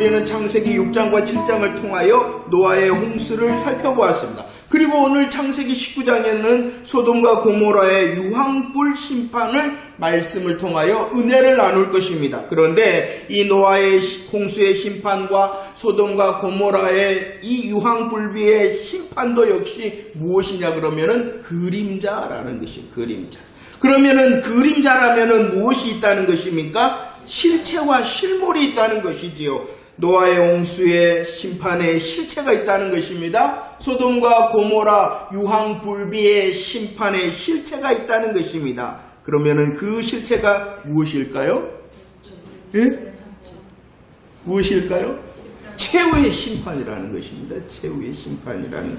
우리는 창세기 6장과 7장을 통하여 노아의 홍수를 살펴보았습니다. 그리고 오늘 창세기 19장에는 소돔과 고모라의 유황불 심판을 말씀을 통하여 은혜를 나눌 것입니다. 그런데 이 노아의 홍수의 심판과 소돔과 고모라의 이 유황불비의 심판도 역시 무엇이냐 그러면은 그림자라는 것이 그림자. 그러면은 그림자라면은 무엇이 있다는 것입니까? 실체와 실물이 있다는 것이지요. 노아의 홍수의 심판에 실체가 있다는 것입니다. 소돔과 고모라 유황불비의 심판에 실체가 있다는 것입니다. 그러면은 그 실체가 무엇일까요? 예? 무엇일까요? 최후의 심판이라는 것입니다. 최후의 심판이라는.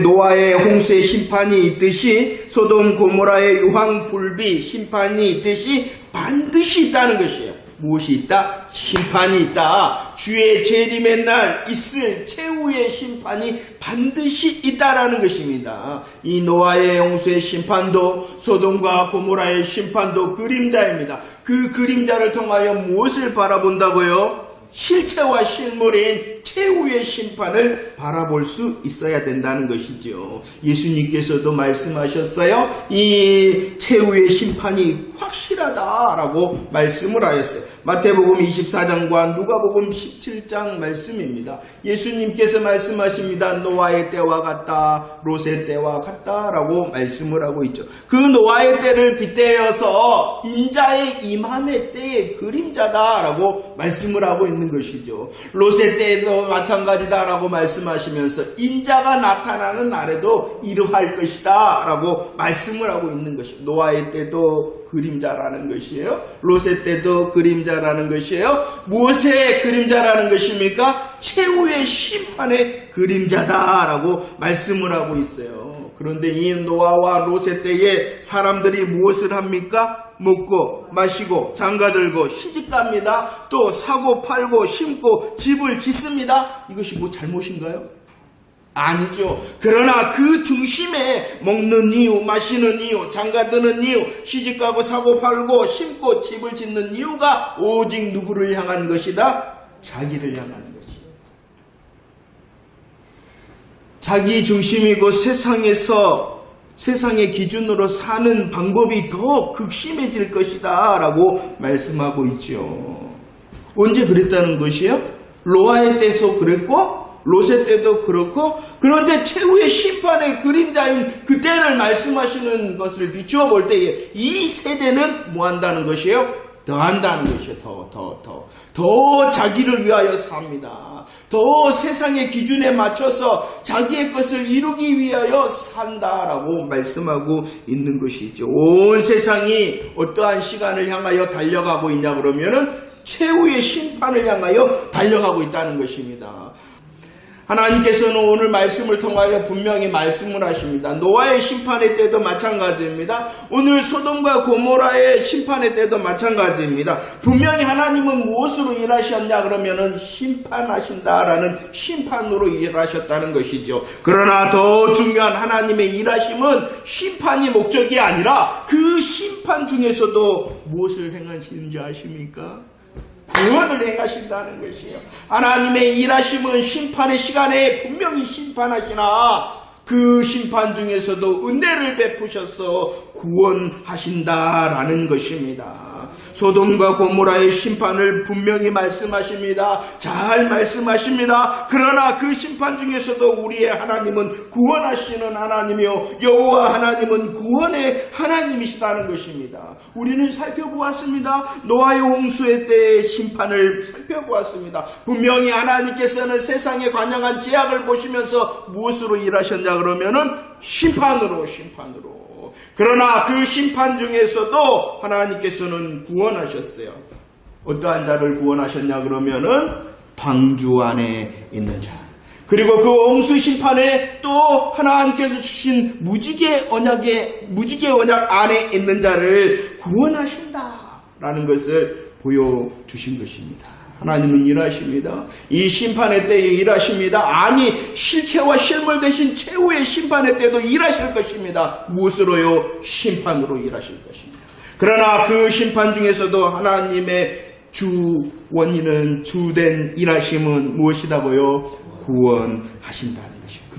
노아의 홍수의 심판이 있듯이 소돔 고모라의 유황불비 심판이 있듯이 반드시 있다는 것이에요. 무엇이 있다? 심판이 있다. 주의 재림의 날 있을 최후의 심판이 반드시 있다라는 것입니다. 이 노아의 홍수의 심판도 소돔과 고모라의 심판도 그림자입니다. 그 그림자를 통하여 무엇을 바라본다고요? 실체와 실물인 최후의 심판을 바라볼 수 있어야 된다는 것이죠. 예수님께서도 말씀하셨어요. 이 최후의 심판이 확실하다라고 말씀을 하였어요. 마태복음 24장과 누가복음 17장 말씀입니다. 예수님께서 말씀하십니다. 노아의 때와 같다, 롯의 때와 같다라고 말씀을 하고 있죠. 그 노아의 때를 빗대어서 인자의 임함의 때의 그림자다라고 말씀을 하고 있는 것이죠. 롯의 때도 마찬가지다라고 말씀하시면서 인자가 나타나는 날에도 이러할 것이다 라고 말씀을 하고 있는 것이죠. 노아의 때도 그림자라는 것이에요. 롯의 때도 그림자라는 것이에요. 무엇의 그림자라는 것입니까? 최후의 심판의 그림자다라고 말씀을 하고 있어요. 그런데 이 노아와 롯의 때에 사람들이 무엇을 합니까? 먹고 마시고 장가들고 시집갑니다. 또 사고 팔고 심고 집을 짓습니다. 이것이 뭐 잘못인가요? 아니죠. 그러나 그 중심에 먹는 이유, 마시는 이유, 장가드는 이유, 시집가고 사고 팔고 심고 집을 짓는 이유가 오직 누구를 향한 것이다? 자기를 향한 것이다. 자기 중심이고 세상의 기준으로 사는 방법이 더 극심해질 것이다 라고 말씀하고 있죠. 언제 그랬다는 것이에요? 노아의 때도 그랬고 롯의 때도 그렇고, 그런데 최후의 심판의 그림자인 그때를 말씀하시는 것을 비추어 볼 때에 이 세대는 뭐 한다는 것이에요? 더 한다는 것이에요. 더 자기를 위하여 삽니다. 더 세상의 기준에 맞춰서 자기의 것을 이루기 위하여 산다라고 말씀하고 있는 것이죠. 온 세상이 어떠한 시간을 향하여 달려가고 있냐 그러면은 최후의 심판을 향하여 달려가고 있다는 것입니다. 하나님께서는 오늘 말씀을 통하여 분명히 말씀을 하십니다. 노아의 심판의 때도 마찬가지입니다. 오늘 소돔과 고모라의 심판의 때도 마찬가지입니다. 분명히 하나님은 무엇으로 일하셨냐 그러면은 심판하신다라는 심판으로 일하셨다는 것이죠. 그러나 더 중요한 하나님의 일하심은 심판이 목적이 아니라 그 심판 중에서도 무엇을 행하시는지 아십니까? 구원을 행하신다는 것이에요. 하나님의 일하심은 심판의 시간에 분명히 심판하시나 그 심판 중에서도 은혜를 베푸셔서 구원하신다라는 것입니다. 소돔과 고모라의 심판을 분명히 말씀하십니다. 잘 말씀하십니다. 그러나 그 심판 중에서도 우리의 하나님은 구원하시는 하나님이요 여호와 하나님은 구원의 하나님이시다는 것입니다. 우리는 살펴보았습니다. 노아의 홍수의 때의 심판을 살펴보았습니다. 분명히 하나님께서는 세상에 관영한 제약을 보시면서 무엇으로 일하셨냐 그러면은 심판으로. 그러나 그 심판 중에서도 하나님께서는 구원하셨어요. 어떠한 자를 구원하셨냐 그러면은 방주 안에 있는 자. 그리고 그 홍수 심판에 또 하나님께서 주신 무지개 언약 안에 있는 자를 구원하신다라는 것을 보여주신 것입니다. 하나님은 일하십니다. 이 심판의 때에 일하십니다. 아니 실체와 실물 대신 최후의 심판의 때도 일하실 것입니다. 무엇으로요? 심판으로 일하실 것입니다. 그러나 그 심판 중에서도 하나님의 주 원인은 주된 일하심은 무엇이다고요? 구원하신다는 것입니다.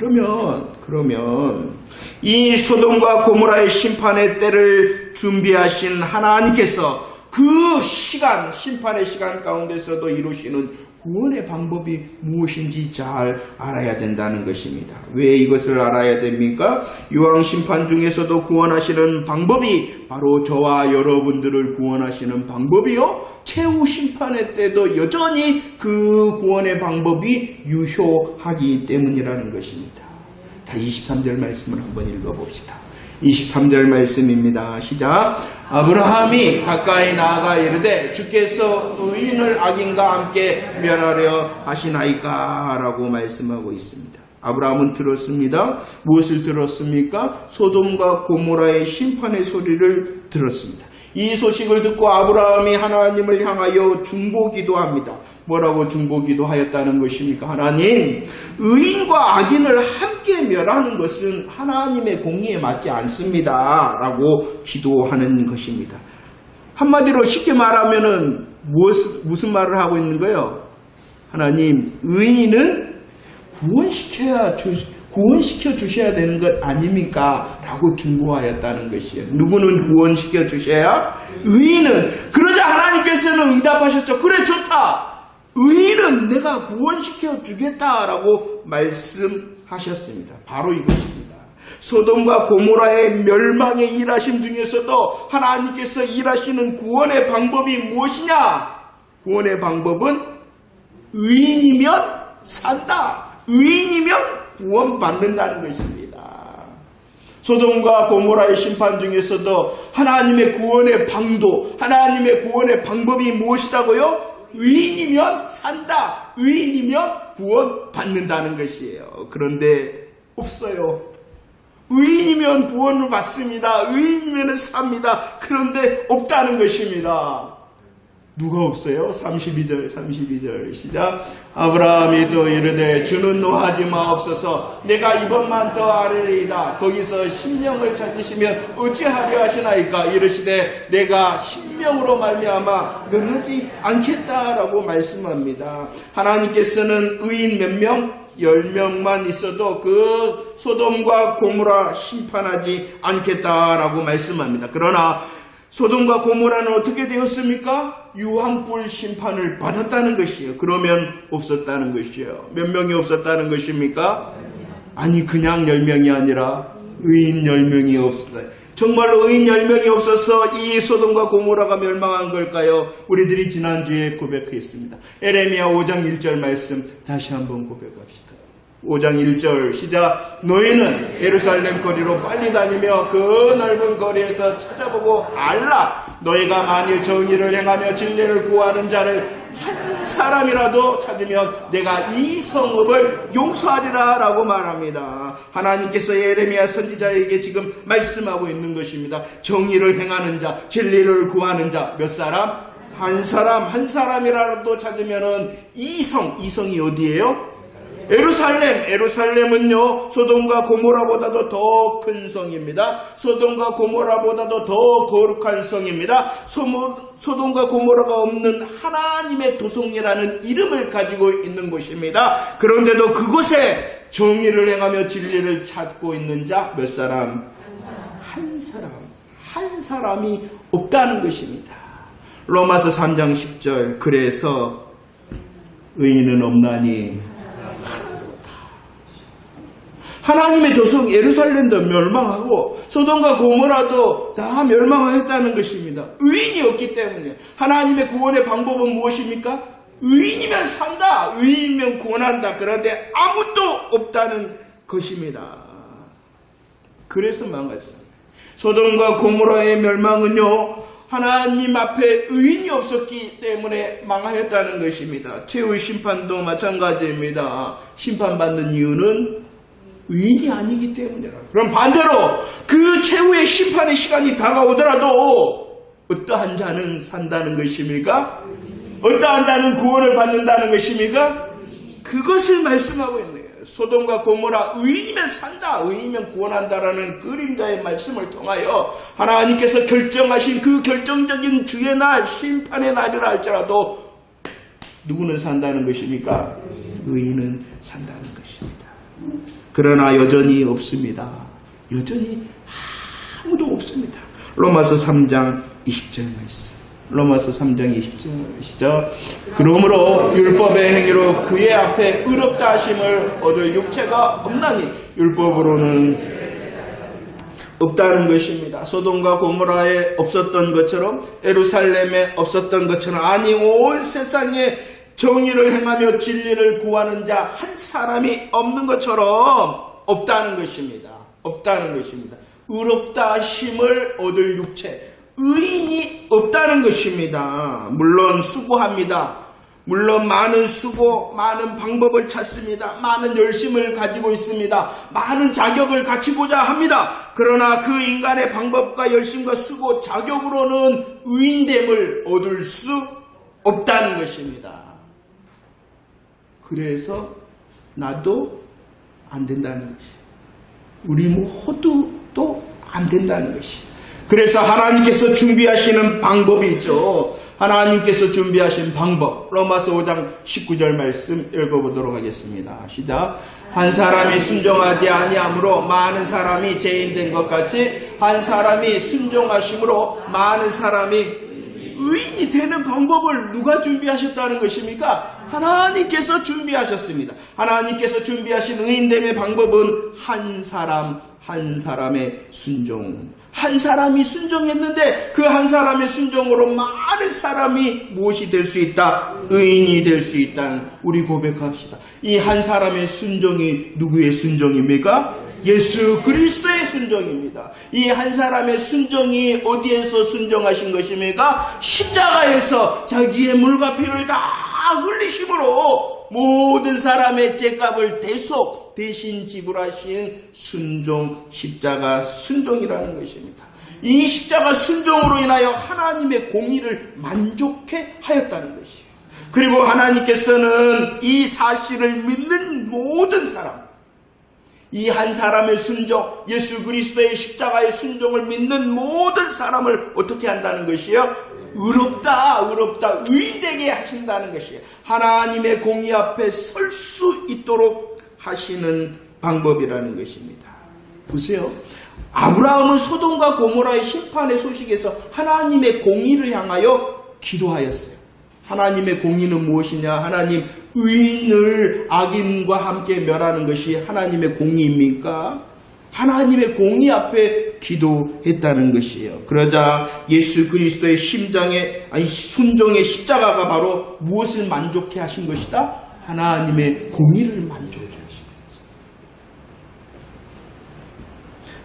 그러면 이 소돔과 고모라의 심판의 때를 준비하신 하나님께서 그 시간, 심판의 시간 가운데서도 이루시는 구원의 방법이 무엇인지 잘 알아야 된다는 것입니다. 왜 이것을 알아야 됩니까? 유황 심판 중에서도 구원하시는 방법이 바로 저와 여러분들을 구원하시는 방법이요. 최후 심판의 때도 여전히 그 구원의 방법이 유효하기 때문이라는 것입니다. 자, 23절 말씀을 한번 읽어봅시다. 23절 말씀입니다. 시작. 아브라함이 가까이 나아가 이르되 주께서 의인을 악인과 함께 멸하려 하시나이까? 라고 말씀하고 있습니다. 아브라함은 들었습니다. 무엇을 들었습니까? 소돔과 고모라의 심판의 소리를 들었습니다. 이 소식을 듣고 아브라함이 하나님을 향하여 중보기도합니다. 뭐라고 중보기도하였다는 것입니까? 하나님, 의인과 악인을 함께 멸하는 것은 하나님의 공의에 맞지 않습니다. 라고 기도하는 것입니다. 한마디로 쉽게 말하면은 무슨 말을 하고 있는 거예요? 하나님, 의인은 구원시켜 주셔야 되는 것 아닙니까? 라고 중보하였다는 것이에요. 누구는 구원시켜 주셔야? 의인은. 그러자 하나님께서는 응답하셨죠. 그래, 좋다. 의인은 내가 구원시켜 주겠다라고 말씀하셨습니다. 바로 이것입니다. 소돔과 고모라의 멸망의 일하심 중에서도 하나님께서 일하시는 구원의 방법이 무엇이냐? 구원의 방법은 의인이면 산다. 의인이면 구원받는다는 것입니다. 소돔과 고모라의 심판 중에서도 하나님의 구원의 방도, 하나님의 구원의 방법이 무엇이다고요? 의인이면 산다. 의인이면 구원받는다는 것이에요. 그런데 없어요. 의인이면 구원을 받습니다. 의인이면 삽니다. 그런데 없다는 것입니다. 누가 없어요? 32절 시작. 아브라함이 또 이르되 주는 노하지 마옵소서. 내가 이번만 더 아뢰리이다. 거기서 심령을 찾으시면 어찌하려 하시나이까? 이르시되 내가 심령으로 말미암아 멸하지 않겠다라고 말씀합니다. 하나님께서는 의인 몇 명? 10명만 있어도 그 소돔과 고모라 심판하지 않겠다라고 말씀합니다. 그러나 소돔과 고모라는 어떻게 되었습니까? 유황불 심판을 받았다는 것이에요. 그러면 없었다는 것이에요. 몇 명이 없었다는 것입니까? 아니, 그냥 10명이 아니라 의인 10명이 없었다. 정말로 의인 10명이 없어서 이 소돔과 고모라가 멸망한 걸까요? 우리들이 지난주에 고백했습니다. 에레미야 5장 1절 말씀 다시 한번 고백합시다. 5장 1절 시작. 너희는 예루살렘 거리로 빨리 다니며 그 넓은 거리에서 찾아보고 알라. 너희가 만일 정의를 행하며 진리를 구하는 자를 한 사람이라도 찾으면 내가 이 성읍을 용서하리라 라고 말합니다. 하나님께서 예레미야 선지자에게 지금 말씀하고 있는 것입니다. 정의를 행하는 자, 진리를 구하는 자 몇 사람? 한 사람이라도 찾으면은 이성이 어디예요? 에루살렘은요, 소돔과 고모라보다도 더 큰 성입니다. 소돔과 고모라보다도 더 거룩한 성입니다. 소돔과 고모라가 없는 하나님의 도성이라는 이름을 가지고 있는 곳입니다. 그런데도 그곳에 정의를 행하며 진리를 찾고 있는 자 몇 사람? 한 사람이 없다는 것입니다. 로마서 3장 10절 그래서 의인은 없나니 하나님의 도성 예루살렘도 멸망하고 소돔과 고모라도 다 멸망하였다는 것입니다. 의인이 없기 때문에. 하나님의 구원의 방법은 무엇입니까? 의인이면 산다. 의인이면 구원한다. 그런데 아무도 없다는 것입니다. 그래서 망하죠. 소돔과 고모라의 멸망은요, 하나님 앞에 의인이 없었기 때문에 망하였다는 것입니다. 최후 심판도 마찬가지입니다. 심판받는 이유는 의인이 아니기 때문이라. 그럼 반대로 그 최후의 심판의 시간이 다가오더라도 어떠한 자는 산다는 것입니까? 어떠한 자는 구원을 받는다는 것입니까? 그것을 말씀하고 있는 거예요. 소돔과 고모라 의인이면 산다, 의인이면 구원한다라는 그림자의 말씀을 통하여 하나님께서 결정하신 그 결정적인 주의 날, 심판의 날이라 할지라도 누구는 산다는 것입니까? 의인은 산다는 것입니다. 그러나 여전히 없습니다. 여전히 아무도 없습니다. 로마서 3장 20절 말씀. 로마서 3장 20절 시죠. 그러므로 율법의 행위로 그의 앞에 의롭다 하심을 얻을 육체가 없나니 율법으로는 없다는 것입니다. 소돔과 고모라에 없었던 것처럼 예루살렘에 없었던 것처럼 아니 온 세상에 정의를 행하며 진리를 구하는 자 한 사람이 없는 것처럼 없다는 것입니다. 없다는 것입니다. 의롭다 하심을 얻을 육체, 의인이 없다는 것입니다. 물론 수고합니다. 물론 많은 수고, 많은 방법을 찾습니다. 많은 열심을 가지고 있습니다. 많은 자격을 갖추고자 합니다. 그러나 그 인간의 방법과 열심과 수고, 자격으로는 의인됨을 얻을 수 없다는 것입니다. 그래서 나도 안 된다는 것이, 우리 모두도 안 된다는 것이. 그래서 하나님께서 준비하시는 방법이 있죠. 하나님께서 준비하신 방법. 로마서 5장 19절 말씀 읽어보도록 하겠습니다. 시작. 한 사람이 순종하지 아니함으로 많은 사람이 죄인된 것 같이 한 사람이 순종하심으로 많은 사람이 의인이 되는 방법을 누가 준비하셨다는 것입니까? 하나님께서 준비하셨습니다. 하나님께서 준비하신 의인됨의 방법은 한 사람 한 사람의 순종. 한 사람이 순종했는데 그 한 사람의 순종으로 많은 사람이 무엇이 될 수 있다? 의인이 될 수 있다는, 우리 고백합시다. 이 한 사람의 순종이 누구의 순종입니까? 예수 그리스도의 순종입니다. 이 한 사람의 순종이 어디에서 순종하신 것입니까? 십자가에서 자기의 물과 피를 다 흘리심으로 모든 사람의 죄값을 대신 지불하신 순종, 십자가 순종이라는 것입니다. 이 십자가 순종으로 인하여 하나님의 공의를 만족해 하였다는 것이에요. 그리고 하나님께서는 이 사실을 믿는 모든 사람, 이 한 사람의 순종, 예수 그리스도의 십자가의 순종을 믿는 모든 사람을 어떻게 한다는 것이요? 의롭다, 의인되게 하신다는 것이에요. 하나님의 공의 앞에 설 수 있도록 하시는 방법이라는 것입니다. 보세요. 아브라함은 소돔과 고모라의 심판의 소식에서 하나님의 공의를 향하여 기도하였어요. 하나님의 공의는 무엇이냐? 하나님, 의인을 악인과 함께 멸하는 것이 하나님의 공의입니까? 하나님의 공의 앞에 기도했다는 것이에요. 그러자 예수 그리스도의 순종의 십자가가 바로 무엇을 만족해 하신 것이다? 하나님의 공의를 만족해 하신 것이다.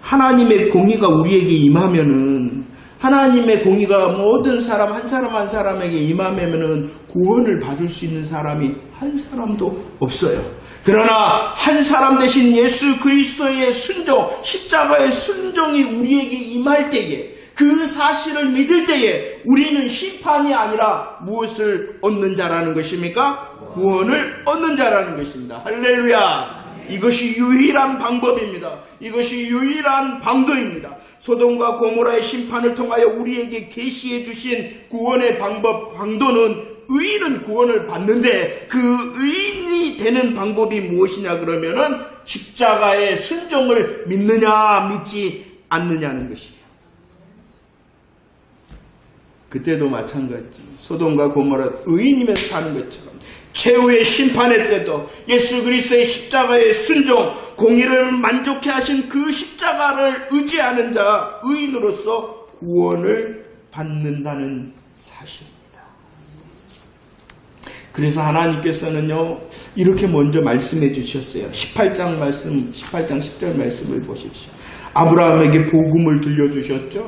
하나님의 공의가 우리에게 임하면은, 하나님의 공의가 모든 사람 한 사람 한 사람에게 임하면은 구원을 받을 수 있는 사람이 한 사람도 없어요. 그러나 한 사람 대신 예수 그리스도의 순종, 십자가의 순종이 우리에게 임할 때에, 그 사실을 믿을 때에 우리는 심판이 아니라 무엇을 얻는 자라는 것입니까? 구원을 얻는 자라는 것입니다. 할렐루야! 이것이 유일한 방법입니다. 이것이 유일한 방도입니다. 소돔과 고모라의 심판을 통하여 우리에게 계시해 주신 구원의 방도는, 의인은 구원을 받는데 그 의인이 되는 방법이 무엇이냐 그러면은 십자가의 순종을 믿느냐 믿지 않느냐는 것이에요. 그때도 마찬가지. 소돔과 고모라 의인이면 사는 것처럼 최후의 심판의 때도 예수 그리스도의 십자가의 순종, 공의를 만족해 하신 그 십자가를 의지하는 자, 의인으로서 구원을 받는다는 사실입니다. 그래서 하나님께서는요, 이렇게 먼저 말씀해 주셨어요. 18장 10절 말씀을 보십시오. 아브라함에게 복음을 들려주셨죠?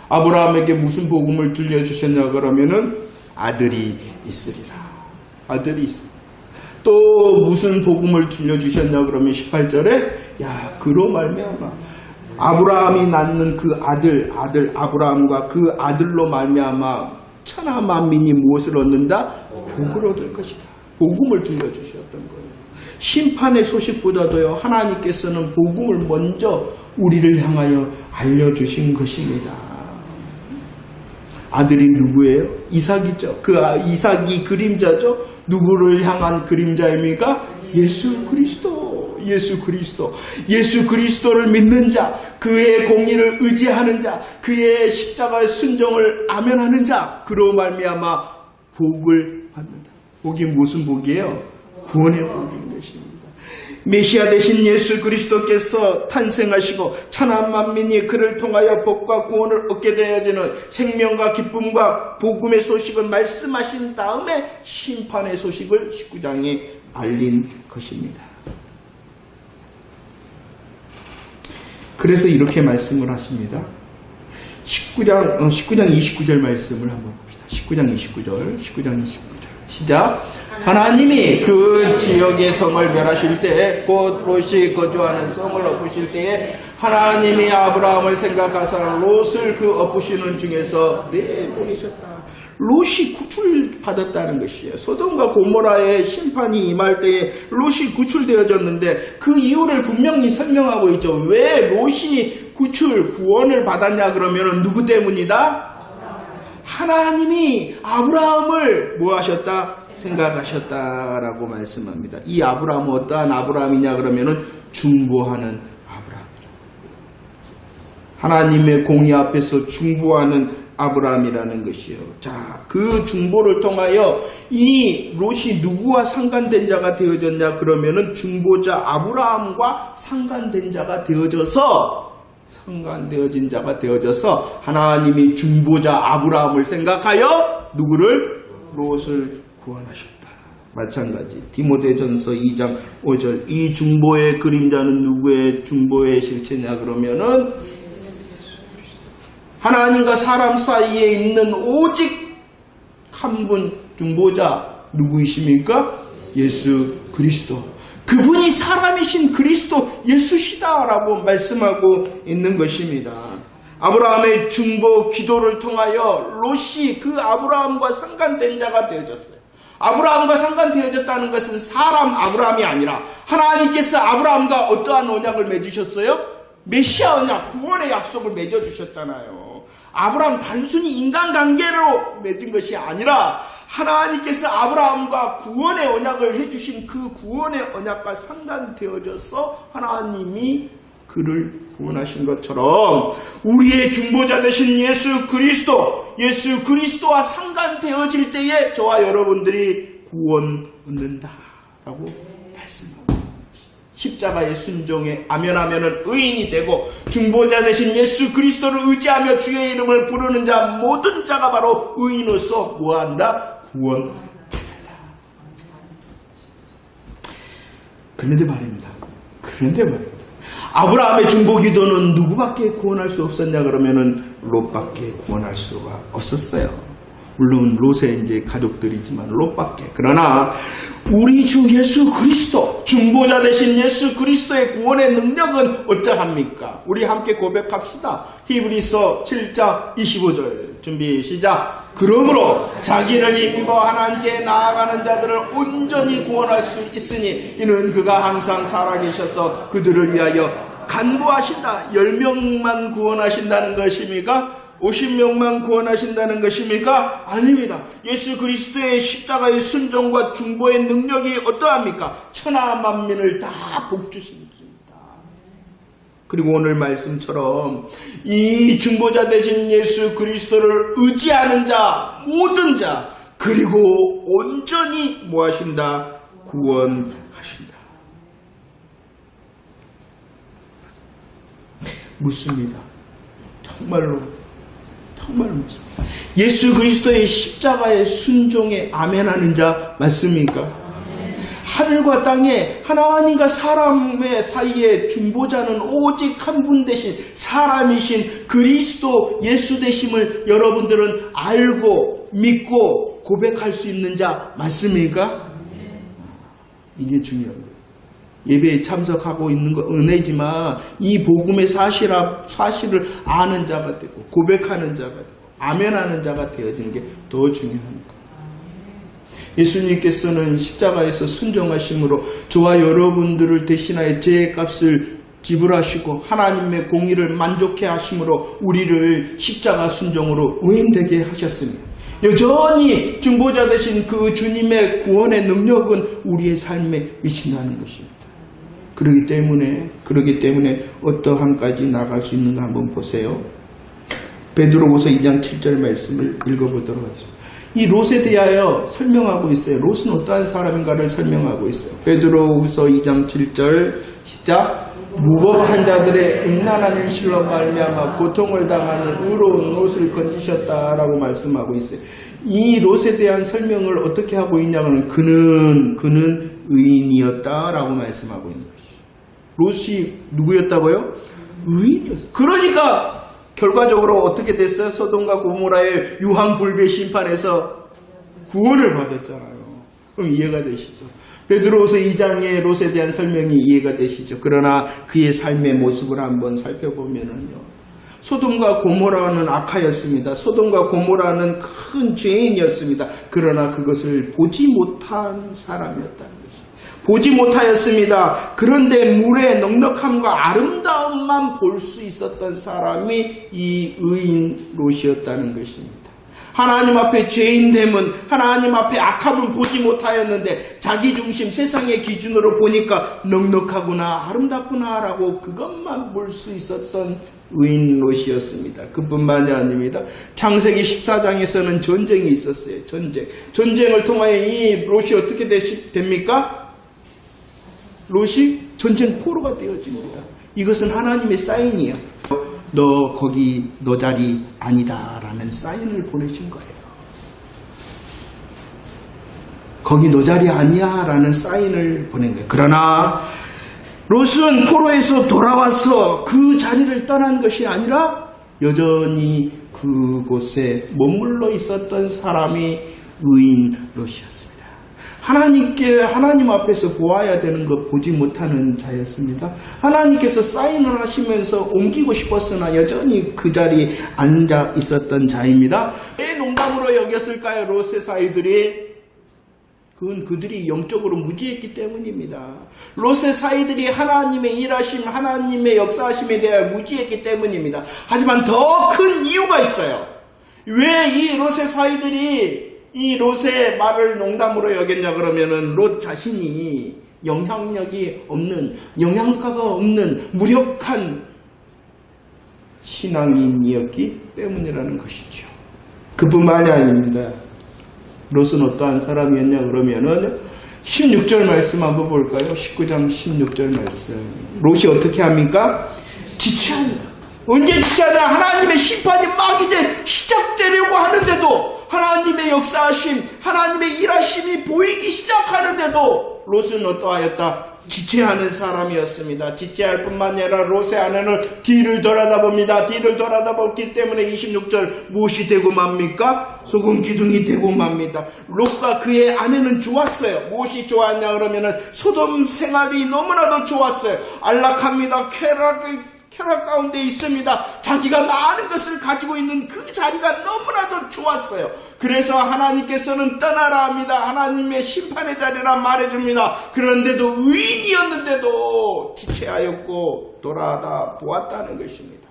아브라함에게 무슨 복음을 들려주셨냐 그러면은 아들이 있으리라. 아들이 있습니다. 또 무슨 복음을 들려주셨냐 그러면 18절에 그로 말미암아 아브라함이 낳는 그 아들 아브라함과 그 아들로 말미암아 천하 만민이 무엇을 얻는다? 복을 얻을 것이다. 복음을 들려주셨던 거예요. 심판의 소식보다도요, 하나님께서는 복음을 먼저 우리를 향하여 알려주신 것입니다. 아들이 누구예요? 이삭이죠. 그 이삭이 그림자죠. 누구를 향한 그림자입니까? 예수 그리스도. 예수 그리스도. 예수 그리스도를 믿는 자, 그의 공의를 의지하는 자, 그의 십자가의 순종을 아멘하는 자, 그로 말미암아 복을 받는다. 복이 무슨 복이에요? 구원의 복인 것입니다. 메시아 되신 예수 그리스도께서 탄생하시고 천하 만민이 그를 통하여 복과 구원을 얻게 되어지는 생명과 기쁨과 복음의 소식을 말씀하신 다음에 심판의 소식을 19장에 알린 것입니다. 그래서 이렇게 말씀을 하십니다. 19장 29절 말씀을 한번 봅시다. 19장 29절 시작. 하나님이 그 지역의 성을 멸하실 때에 곧 롯이 거주하는 성을 엎으실 때에 하나님이 아브라함을 생각하사 롯을 그 엎으시는 중에서 내보내셨다. 롯이 구출받았다는 것이에요. 소돔과 고모라의 심판이 임할 때에 롯이 구출되어졌는데 그 이유를 분명히 설명하고 있죠. 왜 롯이 구원을 받았냐 그러면 누구 때문이다? 하나님이 아브라함을 뭐 하셨다? 생각하셨다라고 말씀합니다. 이 아브라함은 어떠한 아브라함이냐 그러면은 중보하는 아브라함이라. 하나님의 공의 앞에서 중보하는 아브라함이라는 것이요. 자, 그 중보를 통하여 이 롯이 누구와 상관된 자가 되어졌냐 그러면은 중보자 아브라함과 상관된 자가 상관되어진 자가 되어져서 하나님이 중보자 아브라함을 생각하여 누구를? 롯을 구원하셨다. 마찬가지 디모데전서 2장 5절 이 중보의 그림자는 누구의 중보의 실체냐 그러면은 하나님과 사람 사이에 있는 오직 한 분 중보자 누구이십니까? 예수 그리스도. 그분이 사람이신 그리스도 예수시다라고 말씀하고 있는 것입니다. 아브라함의 중보 기도를 통하여 롯이 그 아브라함과 상관된 자가 되어졌어요. 아브라함과 상관되어졌다는 것은 사람 아브라함이 아니라 하나님께서 아브라함과 어떠한 언약을 맺으셨어요? 메시아 언약, 구원의 약속을 맺어주셨잖아요. 아브라함 단순히 인간관계로 맺은 것이 아니라 하나님께서 아브라함과 구원의 언약을 해주신 그 구원의 언약과 상관되어져서 하나님이 그를 구원하신 것처럼 우리의 중보자 되신 예수 그리스도와 상관되어질 때에 저와 여러분들이 구원 얻는다라고 말씀합니다. 십자가의 순종에 아멘하면은 의인이 되고 중보자 되신 예수 그리스도를 의지하며 주의 이름을 부르는 자 모든 자가 바로 의인으로서 뭐한다? 구원받는다. 그런데 말입니다. 아브라함의 중보 기도는 누구밖에 구원할 수 없었냐 그러면은 롯밖에 구원할 수가 없었어요. 물론 롯의 이제 가족들이지만 롯밖에. 그러나 우리 주 예수 그리스도 중보자 되신 예수 그리스도의 구원의 능력은 어떠합니까? 우리 함께 고백합시다. 히브리서 7장 25절 준비 시작. 그러므로 자기를 입고 하나님께 나아가는 자들을 온전히 구원할 수 있으니 이는 그가 항상 살아계셔서 그들을 위하여 간구하신다. 10명만 구원하신다는 것입니까? 50명만 구원하신다는 것입니까? 아닙니다. 예수 그리스도의 십자가의 순종과 중보의 능력이 어떠합니까? 천하 만민을 다 복주십니다. 그리고 오늘 말씀처럼 이 중보자 되신 예수 그리스도를 의지하는 자, 모든 자, 그리고 온전히 뭐 하신다? 구원하신다. 묻습니다. 정말로 묻습니다. 예수 그리스도의 십자가의 순종에 아멘하는 자 맞습니까? 하늘과 땅에 하나님과 사람의 사이에 중보자는 오직 한 분 되신 사람이신 그리스도 예수 되심을 여러분들은 알고 믿고 고백할 수 있는 자 맞습니까? 이게 중요한 거예요. 예배에 참석하고 있는 거 은혜지만 이 복음의 사실을 아는 자가 되고 고백하는 자가 되고 아멘하는 자가 되어지는 게 더 중요한 거예요. 예수님께서는 십자가에서 순종하심으로 저와 여러분들을 대신하여 죄값을 지불하시고 하나님의 공의를 만족해 하심으로 우리를 십자가 순종으로 의인되게 하셨습니다. 여전히 중보자 되신 그 주님의 구원의 능력은 우리의 삶에 미친다는 것입니다. 그러기 때문에 어떠함까지 나갈 수 있는가 한번 보세요. 베드로후서 2장 7절 말씀을 읽어보도록 하겠습니다. 이 롯에 대하여 설명하고 있어요. 롯은 어떠한 사람인가를 설명하고 있어요. 베드로후서 2장 7절 시작. 무법한 자들의 음란한 실로 말미암아 고통을 당하는 의로운 롯을 건지셨다라고 말씀하고 있어요. 이 롯에 대한 설명을 어떻게 하고 있냐면 그는 의인이었다라고 말씀하고 있는 것이죠. 롯이 누구였다고요? 의인이었어요. 그러니까 결과적으로 어떻게 됐어요? 소돔과 고모라의 유황불배 심판에서 구원을 받았잖아요. 그럼 이해가 되시죠? 베드로후서 2장의 롯에 대한 설명이 이해가 되시죠? 그러나 그의 삶의 모습을 한번 살펴보면은요. 소돔과 고모라는 악하였습니다. 소돔과 고모라는 큰 죄인이었습니다. 그러나 그것을 보지 못한 사람이었다는 것이죠. 보지 못하였습니다. 그런데 물의 넉넉함과 아름다움만 볼 수 있었던 사람이 이 의인 롯이었다는 것입니다. 하나님 앞에 죄인됨은, 하나님 앞에 악함은 보지 못하였는데 자기중심 세상의 기준으로 보니까 넉넉하구나 아름답구나 라고 그것만 볼 수 있었던 의인 롯이었습니다. 그뿐만이 아닙니다. 창세기 14장에서는 전쟁이 있었어요. 전쟁을 통하여 이 롯이 어떻게 됩니까? 롯이 전쟁 포로가 되어집니다. 이것은 하나님의 사인이에요. 너 거기 너 자리 아니다 라는 사인을 보내신 거예요. 거기 너 자리 아니야 라는 사인을 보낸 거예요. 그러나 롯은 포로에서 돌아와서 그 자리를 떠난 것이 아니라 여전히 그곳에 머물러 있었던 사람이 의인 롯이었습니다. 하나님 앞에서 보아야 되는 것 보지 못하는 자였습니다. 하나님께서 사인을 하시면서 옮기고 싶었으나 여전히 그 자리에 앉아 있었던 자입니다. 왜 농담으로 여겼을까요? 롯의 사이들이? 그건 그들이 영적으로 무지했기 때문입니다. 롯의 사이들이 하나님의 일하심, 하나님의 역사하심에 대하여 무지했기 때문입니다. 하지만 더 큰 이유가 있어요. 왜 이 롯의 사이들이 이 롯의 말을 농담으로 여겼냐 그러면은 롯 자신이 영향력이 없는, 영향가가 없는 무력한 신앙인이었기 때문이라는 것이죠. 그뿐만이 아닙니다. 롯은 어떠한 사람이었냐 그러면은 16절 말씀 한번 볼까요? 19장 16절 말씀. 롯이 어떻게 합니까? 지체합니다. 언제 지체하냐? 하나님의 심판이 막 이제 시작되려고 하는데도, 하나님의 역사하심, 하나님의 일하심이 보이기 시작하는데도 롯은 어떠하였다? 지체하는 사람이었습니다. 지체할 뿐만 아니라 롯의 아내는 뒤를 돌아다봅니다. 뒤를 돌아다보기 때문에 26절 무엇이 되고 맙니까? 소금 기둥이 되고 맙니다. 롯과 그의 아내는 좋았어요. 무엇이 좋았냐 그러면은 소돔 생활이 너무나도 좋았어요. 안락합니다. 쾌락 가운데 있습니다. 자기가 많은 것을 가지고 있는 그 자리가 너무나도 좋았어요. 그래서 하나님께서는 떠나라 합니다. 하나님의 심판의 자리라 말해줍니다. 그런데도 의인이었는데도 지체하였고 돌아다 보았다는 것입니다.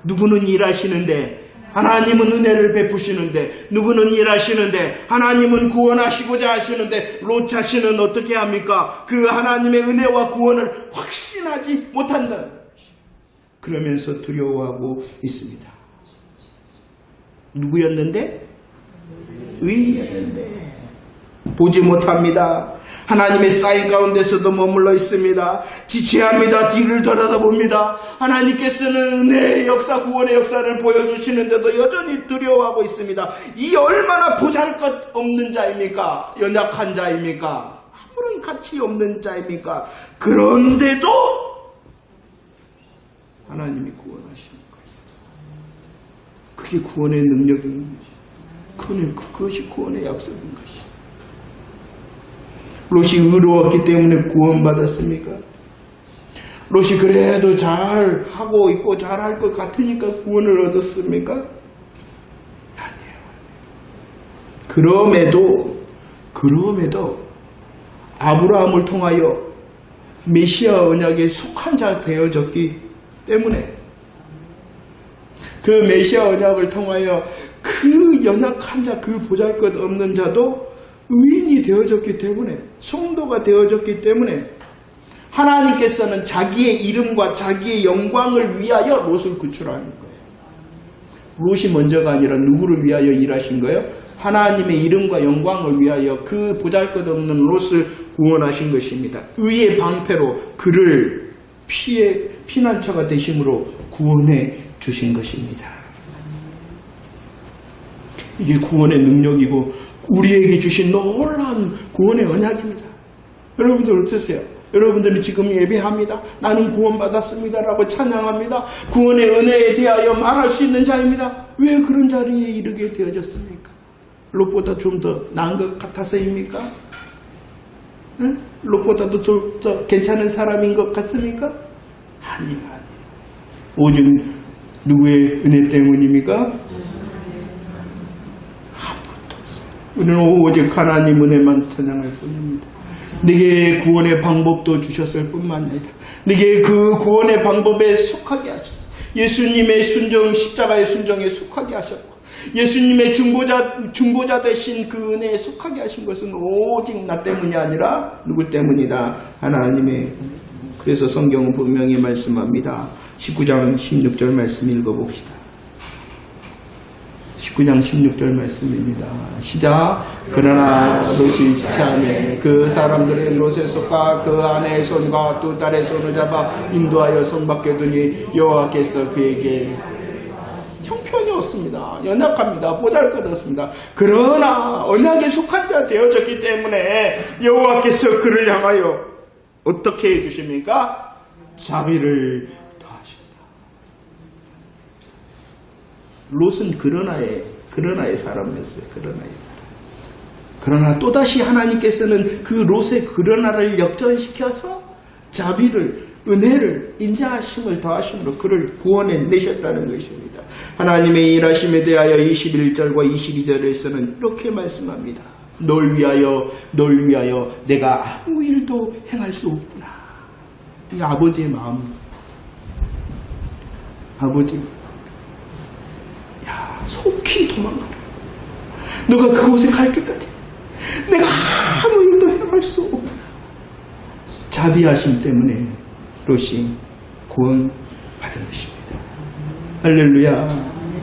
누구는 일하시는데 하나님은 은혜를 베푸시는데, 누구는 일하시는데 하나님은 구원하시고자 하시는데 롯 자신은 어떻게 합니까? 그 하나님의 은혜와 구원을 확신하지 못한다는 것입니다. 그러면서 두려워하고 있습니다. 누구였는데? 의인이었는데 보지 못합니다. 하나님의 사인 가운데서도 머물러 있습니다. 지체합니다. 뒤를 돌아다봅니다. 하나님께서는 은혜의 역사, 구원의 역사를 보여주시는데도 여전히 두려워하고 있습니다. 이 얼마나 보잘것없는 자입니까? 연약한 자입니까? 아무런 가치 없는 자입니까? 그런데도 하나님이 구원하시는 거예요. 그게 구원의 능력인 것이죠. 그것이 구원의 약속인 것이죠. 롯이 의로웠기 때문에 구원받았습니까? 롯이 그래도 잘하고 있고 잘할 것 같으니까 구원을 얻었습니까? 아니에요. 그럼에도 그럼에도 아브라함을 통하여 메시아 언약에 속한 자 되어졌기 때문에, 그 메시아 언약을 통하여 그 연약한 자, 그 보잘것없는 자도 의인이 되어졌기 때문에, 성도가 되어졌기 때문에 하나님께서는 자기의 이름과 자기의 영광을 위하여 롯을 구출하는 거예요. 롯이 먼저가 아니라 누구를 위하여 일하신 거예요? 하나님의 이름과 영광을 위하여 그 보잘것없는 롯을 구원하신 것입니다. 의의 방패로 그를 피난처가 되심으로 구원해 주신 것입니다. 이게 구원의 능력이고 우리에게 주신 놀라운 구원의 언약입니다. 여러분들 어떠세요? 여러분들이 지금 예배합니다. 나는 구원받았습니다 라고 찬양합니다. 구원의 은혜에 대하여 말할 수 있는 자입니다. 왜 그런 자리에 이르게 되어졌습니까? 롯보다 좀 더 나은 것 같아서입니까? 응? 롯보다도 좀 더 괜찮은 사람인 것 같습니까? 아니요. 오직 누구의 은혜 때문입니까? 아무것도 없어요. 우리는 오직 하나님 은혜만 찬양할 뿐입니다. 내게 구원의 방법도 주셨을 뿐만 아니라 내게 그 구원의 방법에 속하게 하셨어요. 예수님의 순종, 십자가의 순종에 속하게 하셨고, 예수님의 중보자 되신 그 은혜에 속하게 하신 것은 오직 나 때문이 아니라 누구 때문이다? 하나님의. 그래서 성경은 분명히 말씀합니다. 19장 16절 말씀 읽어봅시다. 19장 16절 말씀입니다. 시작. 그러나 롯이 지체하매 그 사람들의 롯의 손과 그 아내의 손과 두 딸의 손을 잡아 인도하여 손 밖에 두니 여호와께서 그에게 형편이 없습니다. 연약합니다. 보잘것없습니다. 그러나 언약에 속한 자 되어졌기 때문에 여호와께서 그를 향하여 어떻게 해주십니까? 자비를 더하신다. 롯은 그러나의 사람이었어요. 그러나의 사람. 그러나 또다시 하나님께서는 그 롯의 그러나를 역전시켜서 자비를, 은혜를, 인자하심을 더하심으로 그를 구원해 내셨다는 것입니다. 하나님의 일하심에 대하여 21절과 22절에서는 이렇게 말씀합니다. 널 위하여 내가 아무 일도 행할 수 없구나. 이 아버지의 마음. 아버지, 야, 속히 도망가라. 너가 그곳에 갈 때까지 내가 아무 일도 행할 수 없구나. 자비하심 때문에 롯이 구원받은 것입니다. 할렐루야.